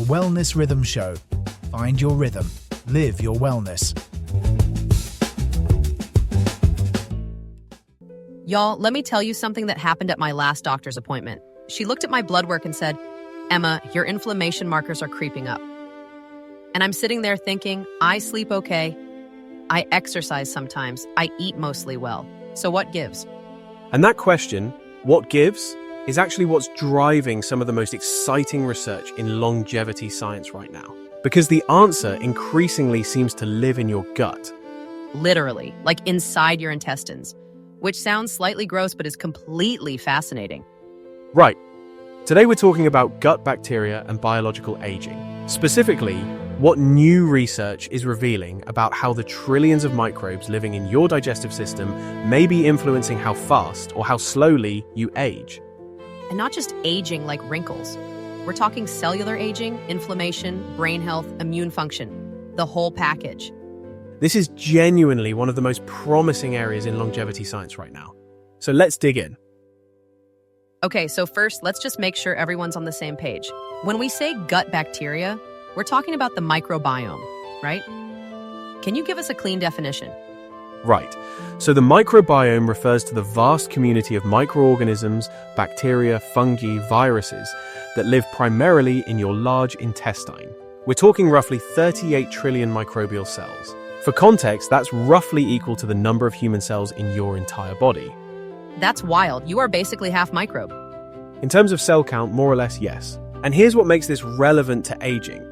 Wellness Rhythm Show. Find your rhythm. Live your wellness. Y'all, let me tell you something that happened at my last doctor's appointment. She looked at my blood work and said, "Emma, your inflammation markers are creeping up." And I'm sitting there thinking, I sleep okay. I exercise sometimes. I eat mostly well. So what gives? And that question, what gives, is actually what's driving some of the most exciting research in longevity science right now. Because the answer increasingly seems to live in your gut. Literally, like inside your intestines, which sounds slightly gross but is completely fascinating. Right. Today we're talking about gut bacteria and biological aging. Specifically, what new research is revealing about how the trillions of microbes living in your digestive system may be influencing how fast or how slowly you age. And not just aging like wrinkles. We're talking cellular aging, inflammation, brain health, immune function, the whole package. This is genuinely one of the most promising areas in longevity science right now. So let's dig in. Okay, so first, let's just make sure everyone's on the same page. When we say gut bacteria, we're talking about the microbiome, right? Can you give us a clean definition? Right. So the microbiome refers to the vast community of microorganisms, bacteria, fungi, viruses that live primarily in your large intestine. We're talking roughly 38 trillion microbial cells. For context, that's roughly equal to the number of human cells in your entire body. That's wild. You are basically half microbe. In terms of cell count, more or less, yes. And here's what makes this relevant to aging.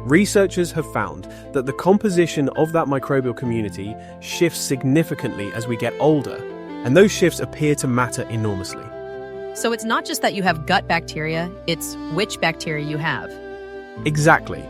Researchers have found that the composition of that microbial community shifts significantly as we get older, and those shifts appear to matter enormously. So it's not just that you have gut bacteria, it's which bacteria you have. Exactly.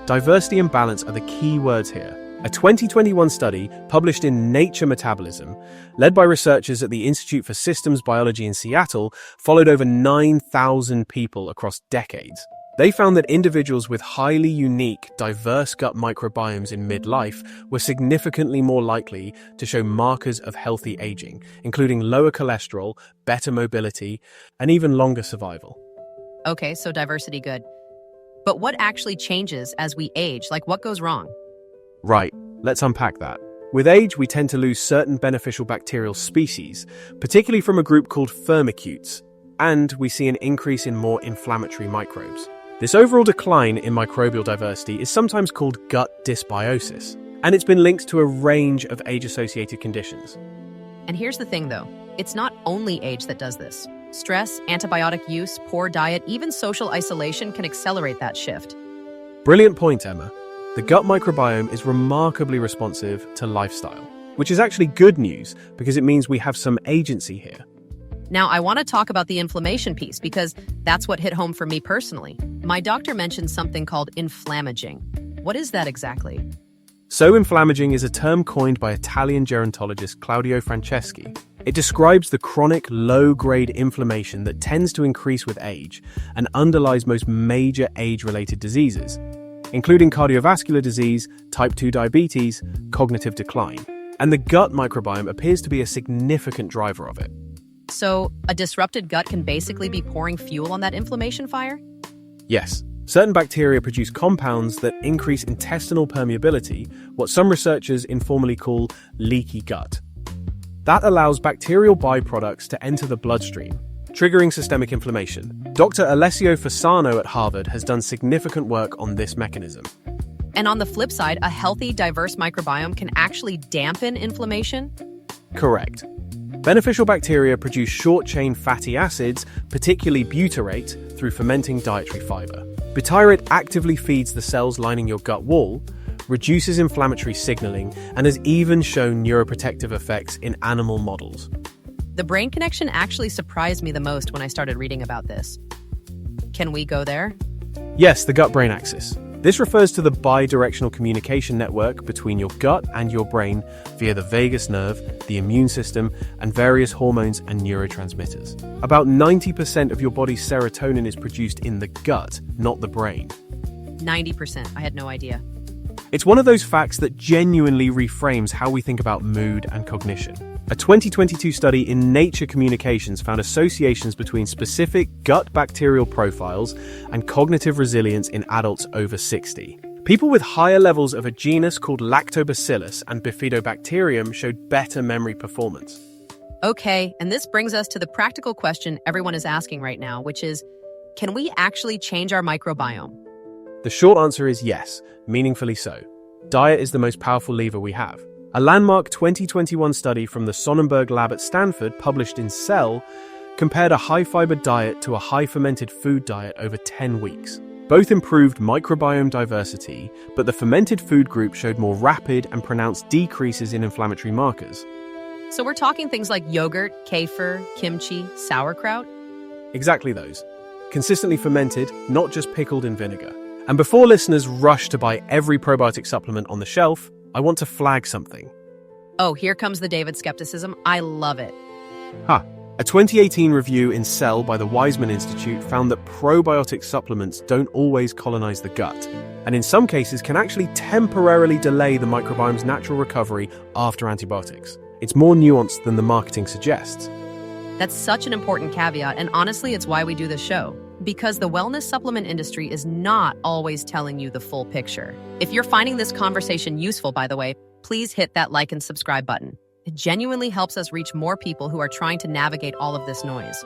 Diversity and balance are the key words here. A 2021 study published in Nature Metabolism, led by researchers at the Institute for Systems Biology in Seattle, followed over 9,000 people across decades. They found that individuals with highly unique, diverse gut microbiomes in midlife were significantly more likely to show markers of healthy aging, including lower cholesterol, better mobility, and even longer survival. Okay, so diversity good. But what actually changes as we age? Like what goes wrong? Right, let's unpack that. With age, we tend to lose certain beneficial bacterial species, particularly from a group called firmicutes, and we see an increase in more inflammatory microbes. This overall decline in microbial diversity is sometimes called gut dysbiosis, and it's been linked to a range of age-associated conditions. And here's the thing though, it's not only age that does this. Stress, antibiotic use, poor diet, even social isolation can accelerate that shift. Brilliant point, Emma. The gut microbiome is remarkably responsive to lifestyle, which is actually good news because it means we have some agency here. Now, I want to talk about the inflammation piece because that's what hit home for me personally. My doctor mentioned something called inflammaging. What is that exactly? So inflammaging is a term coined by Italian gerontologist Claudio Franceschi. It describes the chronic, low-grade inflammation that tends to increase with age and underlies most major age-related diseases, including cardiovascular disease, type 2 diabetes, cognitive decline. And the gut microbiome appears to be a significant driver of it. So, a disrupted gut can basically be pouring fuel on that inflammation fire? Yes. Certain bacteria produce compounds that increase intestinal permeability, what some researchers informally call leaky gut. That allows bacterial byproducts to enter the bloodstream, triggering systemic inflammation. Dr. Alessio Fasano at Harvard has done significant work on this mechanism. And on the flip side, a healthy, diverse microbiome can actually dampen inflammation? Correct. Beneficial bacteria produce short-chain fatty acids, particularly butyrate, through fermenting dietary fiber. Butyrate actively feeds the cells lining your gut wall, reduces inflammatory signaling, and has even shown neuroprotective effects in animal models. The brain connection actually surprised me the most when I started reading about this. Can we go there? Yes, the gut-brain axis. This refers to the bidirectional communication network between your gut and your brain via the vagus nerve, the immune system, and various hormones and neurotransmitters. About 90% of your body's serotonin is produced in the gut, not the brain. 90%. I had no idea. It's one of those facts that genuinely reframes how we think about mood and cognition. A 2022 study in Nature Communications found associations between specific gut bacterial profiles and cognitive resilience in adults over 60. People with higher levels of a genus called Lactobacillus and Bifidobacterium showed better memory performance. Okay, and this brings us to the practical question everyone is asking right now, which is, can we actually change our microbiome? The short answer is yes, meaningfully so. Diet is the most powerful lever we have. A landmark 2021 study from the Sonnenberg lab at Stanford, published in Cell, compared a high-fiber diet to a high-fermented food diet over 10 weeks. Both improved microbiome diversity, but the fermented food group showed more rapid and pronounced decreases in inflammatory markers. So we're talking things like yogurt, kefir, kimchi, sauerkraut? Exactly those. Consistently fermented, not just pickled in vinegar. And before listeners rush to buy every probiotic supplement on the shelf, I want to flag something. Oh, here comes the David skepticism. I love it. A 2018 review in Cell by the Weizmann Institute found that probiotic supplements don't always colonize the gut, and in some cases can actually temporarily delay the microbiome's natural recovery after antibiotics. It's more nuanced than the marketing suggests. That's such an important caveat, and honestly, it's why we do this show. Because the wellness supplement industry is not always telling you the full picture. If you're finding this conversation useful, by the way, please hit that like and subscribe button. It genuinely helps us reach more people who are trying to navigate all of this noise.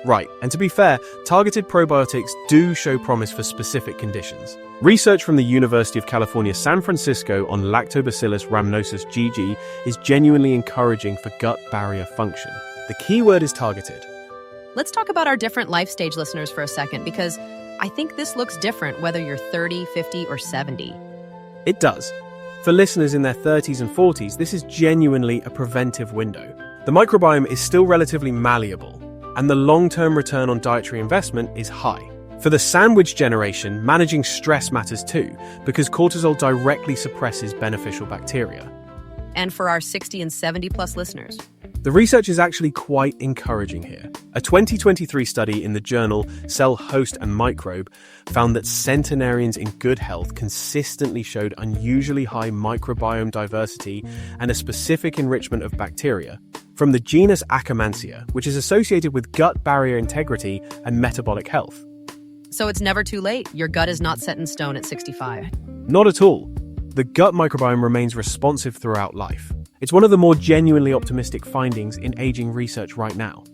Right, and to be fair, targeted probiotics do show promise for specific conditions. Research from the University of California, San Francisco on Lactobacillus rhamnosus GG is genuinely encouraging for gut barrier function. The key word is targeted. Let's talk about our different life stage listeners for a second, because I think this looks different whether you're 30, 50, or 70. It does. For listeners in their 30s and 40s, this is genuinely a preventive window. The microbiome is still relatively malleable, and the long-term return on dietary investment is high. For the sandwich generation, managing stress matters too, because cortisol directly suppresses beneficial bacteria. And for our 60 and 70 plus listeners, the research is actually quite encouraging here. A 2023 study in the journal Cell Host and Microbe found that centenarians in good health consistently showed unusually high microbiome diversity and a specific enrichment of bacteria from the genus Akkermansia, which is associated with gut barrier integrity and metabolic health. So it's never too late. Your gut is not set in stone at 65. Not at all. The gut microbiome remains responsive throughout life. It's one of the more genuinely optimistic findings in aging research right now.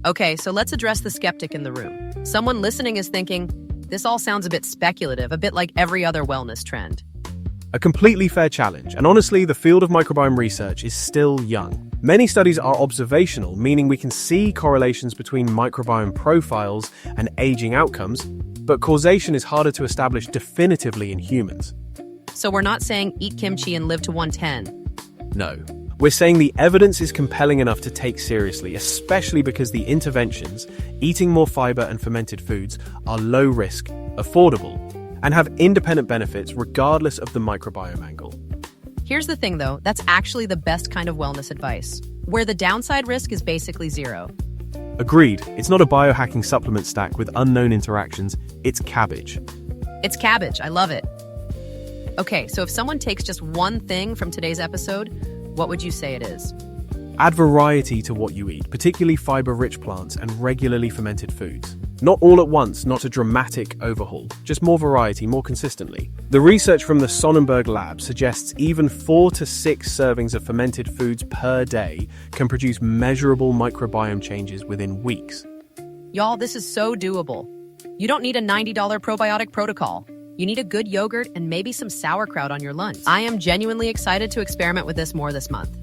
Okay, so let's address the skeptic in the room. Someone listening is thinking, this all sounds a bit speculative, a bit like every other wellness trend. A completely fair challenge, and honestly, the field of microbiome research is still young. Many studies are observational, meaning we can see correlations between microbiome profiles and aging outcomes, but causation is harder to establish definitively in humans. So we're not saying eat kimchi and live to 110. No. We're saying the evidence is compelling enough to take seriously, especially because the interventions, eating more fiber and fermented foods, are low risk, affordable, and have independent benefits regardless of the microbiome angle. Here's the thing, though, that's actually the best kind of wellness advice, where the downside risk is basically zero. Agreed. It's not a biohacking supplement stack with unknown interactions. It's cabbage. It's cabbage. I love it. Okay, so if someone takes just one thing from today's episode, what would you say it is? Add variety to what you eat, particularly fiber-rich plants and regularly fermented foods. Not all at once, not a dramatic overhaul, just more variety, more consistently. The research from the Sonnenberg lab suggests even 4 to 6 servings of fermented foods per day can produce measurable microbiome changes within weeks. Y'all, this is so doable. You don't need a $90 probiotic protocol. You need a good yogurt and maybe some sauerkraut on your lunch. I am genuinely excited to experiment with this more this month.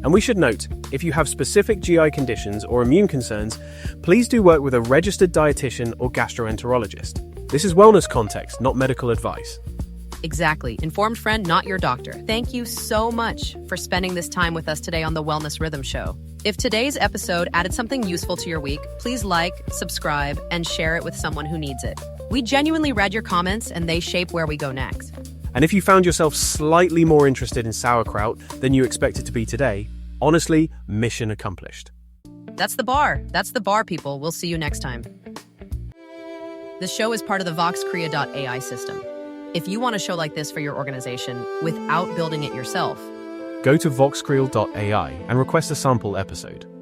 And we should note, if you have specific GI conditions or immune concerns, please do work with a registered dietitian or gastroenterologist. This is wellness context, not medical advice. Exactly. Informed friend, not your doctor. Thank you so much for spending this time with us today on the Wellness Rhythm Show. If today's episode added something useful to your week, please like, subscribe, and share it with someone who needs it. We genuinely read your comments, and they shape where we go next. And if you found yourself slightly more interested in sauerkraut than you expected to be today, honestly, mission accomplished. That's the bar. That's the bar, people. We'll see you next time. This show is part of the VoxCrea.ai system. If you want a show like this for your organization without building it yourself, go to voxcreel.ai and request a sample episode.